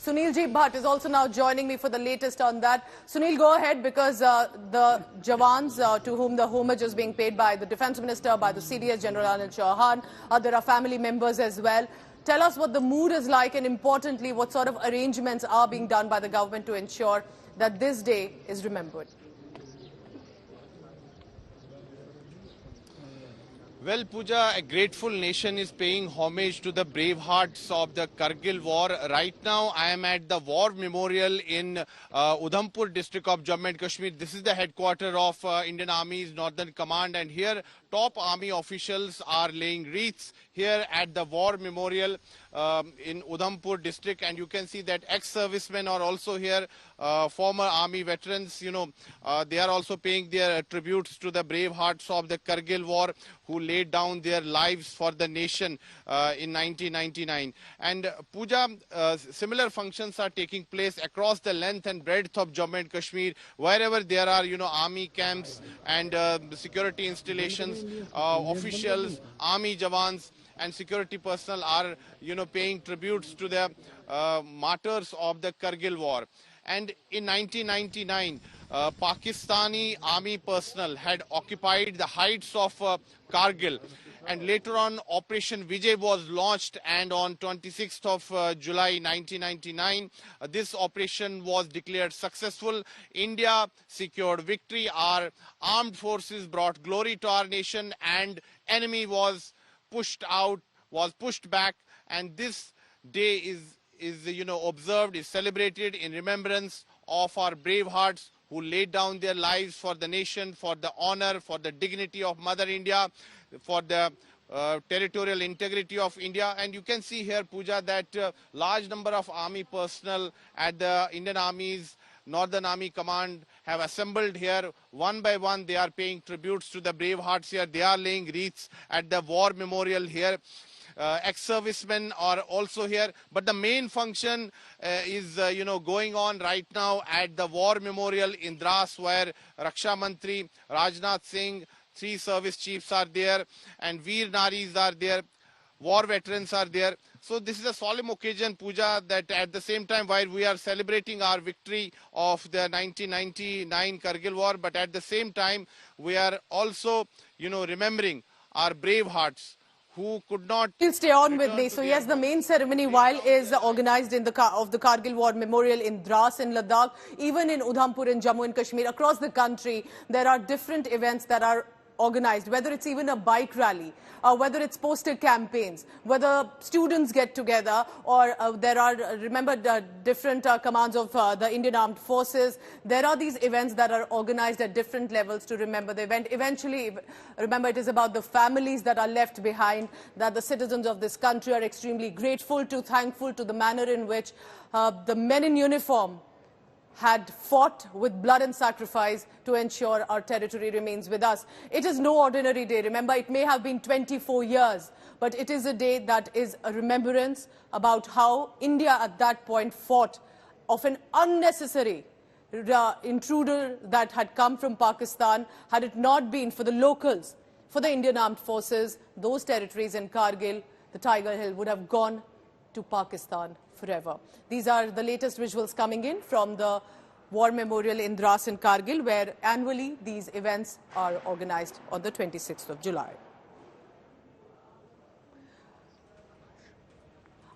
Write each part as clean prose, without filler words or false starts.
Sunil Ji Bhatt is also now joining me for the latest on that. Sunil, go ahead, because the Jawans to whom the homage is being paid by the Defence Minister, by the CDS General Anil Chauhan, there are family members as well. Tell us what the mood is like, and importantly, what sort of arrangements are being done by the government to ensure that this day is remembered. Well, Pooja, a grateful nation is paying homage to the brave hearts of the Kargil war. Right now, I am at the War Memorial in Udhampur district of Jammu and Kashmir. This is the headquarters of Indian Army's Northern Command, and here top army officials are laying wreaths here at the War Memorial in Udhampur district, and you can see that ex-servicemen are also here, former army veterans, they are also paying their tributes to the brave hearts of the Kargil war, who laid down their lives for the nation in 1999. And Pooja, similar functions are taking place across the length and breadth of Jammu and Kashmir, wherever there are, army camps and security installations, officials, army Jawans and security personnel are, paying tributes to the martyrs of the Kargil war. And in 1999, Pakistani army personnel had occupied the heights of Kargil. And later on, Operation Vijay was launched, and on 26th of July 1999, this operation was declared successful. India secured victory. Our armed forces brought glory to our nation, and enemy was pushed out, was pushed back. And this day is observed, is celebrated in remembrance of our brave hearts who laid down their lives for the nation, for the honor, for the dignity of Mother India, for the territorial integrity of India. And you can see here, Pooja, that large number of army personnel at the Indian Army's Northern Army Command have assembled here. One by one, they are paying tributes to the brave hearts here. They are laying wreaths at the War Memorial here. Ex-servicemen are also here, but the main function is going on right now at the War Memorial in Dras, where Raksha Mantri Rajnath Singh, 3 service chiefs are there, and Veer Naris are there, war veterans are there. So this is a solemn occasion, Pooja, that at the same time, while we are celebrating our victory of the 1999 Kargil war, but at the same time we are also remembering our brave hearts who could not... You'll stay on with me. So yes, the main ceremony, while is organized in the Kargil War Memorial in Dras in Ladakh, even in Udhampur in Jammu and Kashmir, across the country, there are different events that are organized, whether it's even a bike rally, whether it's poster campaigns, whether students get together, or there are, remember, different commands of the Indian Armed Forces. There are these events that are organized at different levels to remember the event. Eventually, remember, it is about the families that are left behind, that the citizens of this country are extremely grateful to, thankful to the manner in which the men in uniform had fought with blood and sacrifice to ensure our territory remains with us. It is no ordinary day. Remember, it may have been 24 years, but it is a day that is a remembrance about how India at that point fought of an unnecessary intruder that had come from Pakistan. Had it not been for the locals, for the Indian Armed Forces, those territories in Kargil, the Tiger Hill, would have gone to Pakistan forever. These are the latest visuals coming in from the War Memorial in Dras in Kargil, where annually these events are organized on the 26th of July.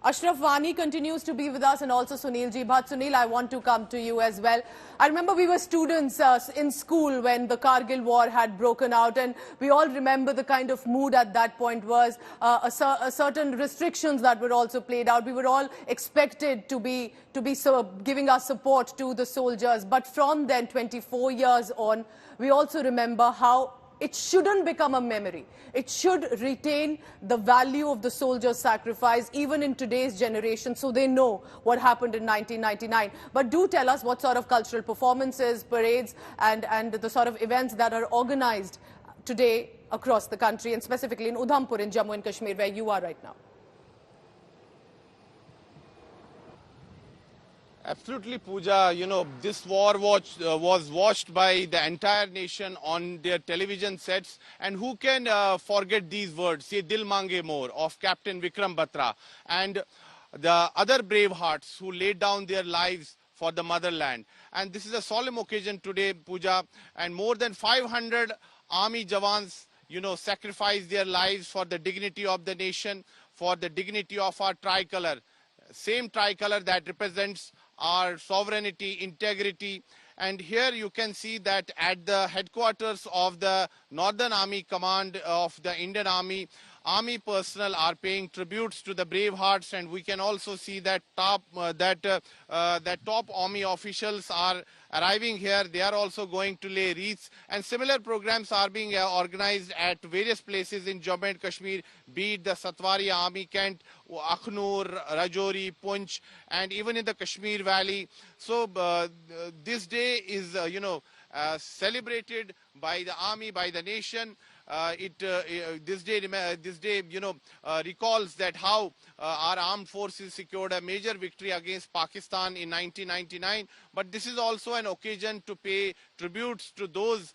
Ashraf Wani continues to be with us, and also Sunil Ji Bhatt. Sunil, I want to come to you as well. I remember we were students in school when the Kargil war had broken out, and we all remember the kind of mood at that point was certain restrictions that were also played out. We were all expected to be giving our support to the soldiers. But from then, 24 years on, we also remember how it shouldn't become a memory. It should retain the value of the soldiers' sacrifice even in today's generation, so they know what happened in 1999. But do tell us what sort of cultural performances, parades and the sort of events that are organized today across the country, and specifically in Udhampur in Jammu and Kashmir, where you are right now. Absolutely, Pooja. This war was watched by the entire nation on their television sets. And who can forget these words, "Ye Dil Mange More" of Captain Vikram Batra. And the other brave hearts who laid down their lives for the motherland. And this is a solemn occasion today, Pooja, and more than 500 army jawans, sacrificed their lives for the dignity of the nation, for the dignity of our tricolor. Same tricolor that represents our sovereignty, integrity. And here you can see that at the headquarters of the Northern Army Command of the Indian Army personnel are paying tributes to the brave hearts, and we can also see that top army officials are arriving here. They are also going to lay wreaths, and similar programs are being organized at various places in Jammu and Kashmir, be it the Satwari Army Camp, Akhnur, Rajouri, Punch, and even in the Kashmir Valley. So this day is, celebrated by the army, by the nation. This day recalls that how our armed forces secured a major victory against Pakistan in 1999. But this is also an occasion to pay tributes to those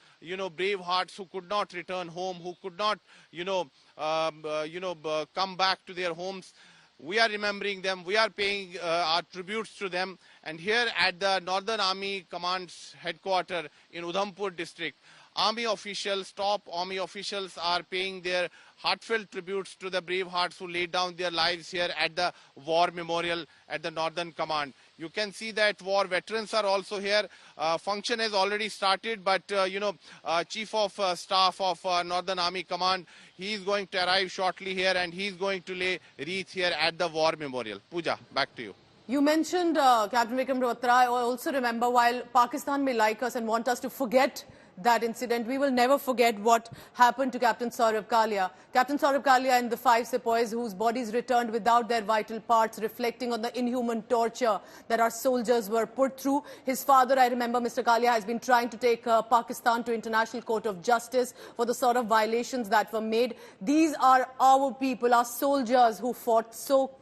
brave hearts who could not return home, who could not come back to their homes. We are remembering them. We are paying our tributes to them. And here at the Northern Army Command's headquarters in Udhampur district, top army officials are paying their heartfelt tributes to the brave hearts who laid down their lives here at the War Memorial at the Northern Command. You can see that war veterans are also here. Function has already started, but Chief of Staff of Northern Army Command, he is going to arrive shortly here, and he is going to lay wreath here at the War Memorial. Pooja, back to you. You mentioned Captain Vikram Rotra. I also remember, while Pakistan may like us and want us to forget that incident, we will never forget what happened to Captain Saurabh Kalia. Captain Saurabh Kalia and the 5 sepoys whose bodies returned without their vital parts, reflecting on the inhuman torture that our soldiers were put through. His father, I remember, Mr. Kalia, has been trying to take Pakistan to International Court of Justice for the sort of violations that were made. These are our people, our soldiers who fought so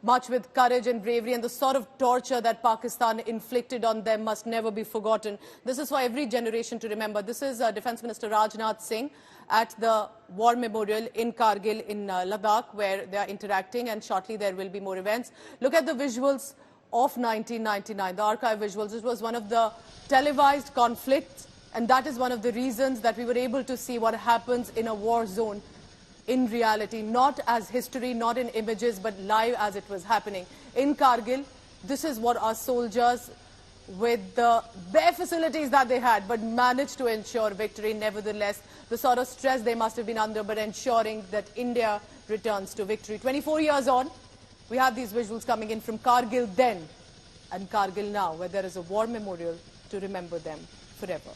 much with courage and bravery, and the sort of torture that Pakistan inflicted on them must never be forgotten. This is for every generation to remember. This is Defence Minister Rajnath Singh at the War Memorial in Kargil in Ladakh, where they are interacting, and shortly there will be more events. Look at the visuals of 1999, the archive visuals. This was one of the televised conflicts, and that is one of the reasons that we were able to see what happens in a war zone in reality, not as history, not in images, but live as it was happening. In Kargil, this is what our soldiers, with the bare facilities that they had, but managed to ensure victory. Nevertheless, the sort of stress they must have been under, but ensuring that India returns to victory. 24 years on, we have these visuals coming in from Kargil then and Kargil now, where there is a war memorial to remember them forever.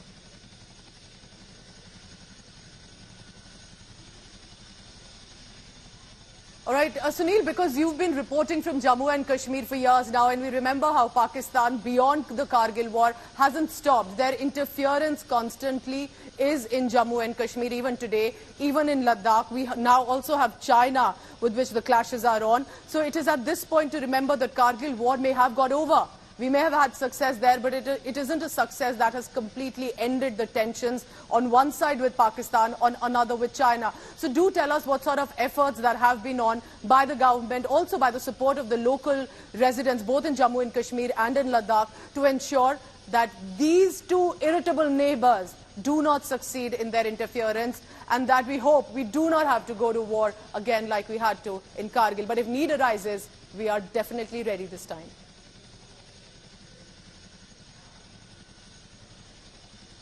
All right, Sunil, because you've been reporting from Jammu and Kashmir for years now, and we remember how Pakistan, beyond the Kargil war, hasn't stopped. Their interference constantly is in Jammu and Kashmir, even today, even in Ladakh. We now also have China, with which the clashes are on. So it is at this point to remember that Kargil war may have got over. We may have had success there, but it isn't a success that has completely ended the tensions on one side with Pakistan, on another with China. So do tell us what sort of efforts that have been on by the government, also by the support of the local residents, both in Jammu and Kashmir and in Ladakh, to ensure that these two irritable neighbors do not succeed in their interference, and that we hope we do not have to go to war again like we had to in Kargil. But if need arises, we are definitely ready this time.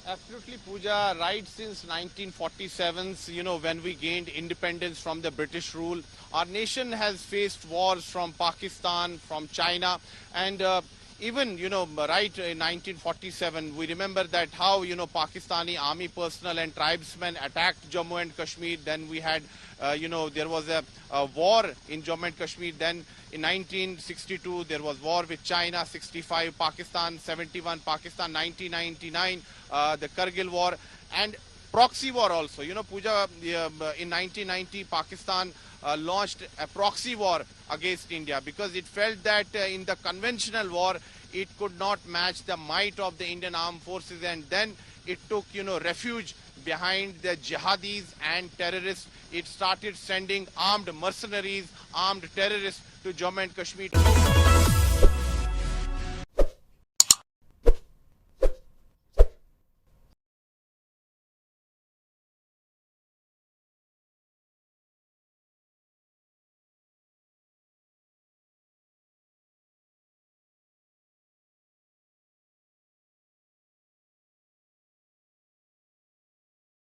Absolutely, Pooja. Right since 1947, when we gained independence from the British rule, our nation has faced wars from Pakistan, from China, and even, right in 1947, we remember that how, Pakistani army personnel and tribesmen attacked Jammu and Kashmir. Then we had, there was a war in Jammu and Kashmir. Then in 1962, there was war with China, 65, Pakistan, 71, Pakistan, 1999, the Kargil war, and proxy war also. Pooja, in 1990, Pakistan launched a proxy war against India because it felt that in the conventional war, it could not match the might of the Indian armed forces, and then it took, refuge behind the jihadis and terrorists. It started sending armed mercenaries, armed terrorists to Jammu and Kashmir.